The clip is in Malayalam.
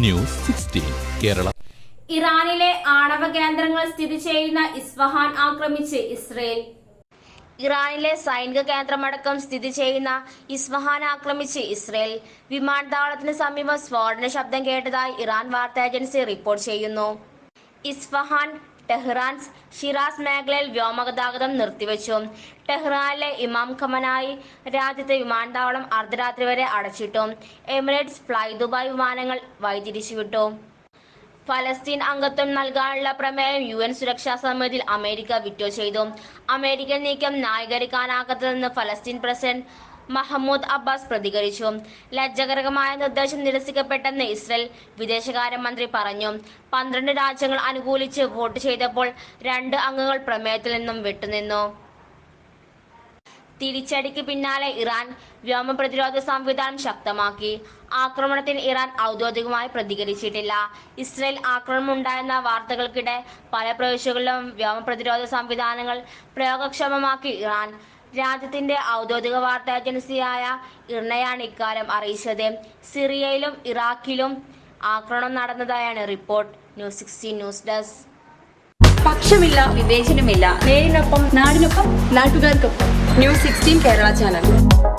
ന്യൂസ് 16 കേരള. ഇറാനിലെ ആണവ കേന്ദ്രങ്ങൾ സ്ഥിതി ചെയ്യുന്ന ഇസ്ഫഹാൻ ആക്രമിച്ച് ഇസ്രയേൽ. ഇറാനിലെ സൈനിക കേന്ദ്രമടക്കം സ്ഥിതി ചെയ്യുന്ന ഇസ്ഫഹാൻ ആക്രമിച്ച് ഇസ്രയേൽ. വിമാനത്താവളത്തിന് സമീപം സ്ഫോടന ശബ്ദം കേട്ടതായി ഇറാൻ വാർത്താ ഏജൻസി റിപ്പോർട്ട് ചെയ്യുന്നു. ഇസ്ഫഹാൻ, ടെഹ്റാൻ, ഷിറാസ് മേഖലയിൽ വ്യോമഗതാഗതം നിർത്തിവച്ചു. ടെഹ്റാനിലെ ഇമാം ഖമനായി രാജ്യത്തെ വിമാനത്താവളം അർദ്ധരാത്രി വരെ അടച്ചിട്ടു. എമിറേറ്റ്സ്, ഫ്ലൈ ദുബായ് വിമാനങ്ങൾ വഴിതിരിച്ചുവിട്ടു. ഫലസ്തീൻ അംഗത്വം നൽകാനുള്ള പ്രമേയം UN സുരക്ഷാ സമിതിയിൽ അമേരിക്ക വീറ്റോ ചെയ്തു. അമേരിക്കൻ നീക്കം ന്യായീകരിക്കാനാകാത്തതെന്ന് ഫലസ്തീൻ പ്രസിഡന്റ് മഹ്മൂദ് അബ്ബാസ് പ്രതികരിച്ചു. ലജ്ജാകരമായ നിർദ്ദേശം നിരസിക്കപ്പെട്ടെന്ന് ഇസ്രയേൽ വിദേശകാര്യമന്ത്രി പറഞ്ഞു. 12 രാജ്യങ്ങൾ അനുകൂലിച്ച് വോട്ട് ചെയ്തപ്പോൾ 2 അംഗങ്ങൾ പ്രമേയത്തിൽ നിന്നും വിട്ടുനിന്നു. തിരിച്ചടിക്ക് പിന്നാലെ ഇറാൻ വ്യോമ പ്രതിരോധ സംവിധാനം ശക്തമാക്കി. ആക്രമണത്തിന് ഇറാൻ ഔദ്യോഗികമായി പ്രതികരിച്ചിട്ടില്ല. ഇസ്രയേൽ ആക്രമണമുണ്ടായെന്ന വാർത്തകൾക്കിടെ പല പ്രവിശ്യകളിലും വ്യോമ പ്രതിരോധ സംവിധാനങ്ങൾ പ്രയോഗക്ഷമമാക്കി ഇറാൻ. രാജ്യത്തിന്റെ ഔദ്യോഗിക വാർത്താ ഏജൻസിയായ ഇർനയാണ് ഇക്കാര്യം അറിയിച്ചത്. സിറിയയിലും ഇറാഖിലും ആക്രമണം നടന്നതായാണ് റിപ്പോർട്ട്. News 16 news desk. പക്ഷമില്ല, വിവേചനമില്ല. നേരിനൊപ്പം, നാടിനൊപ്പം, നാട്ടുകാർക്കൊപ്പം. News 16 Kerala channel.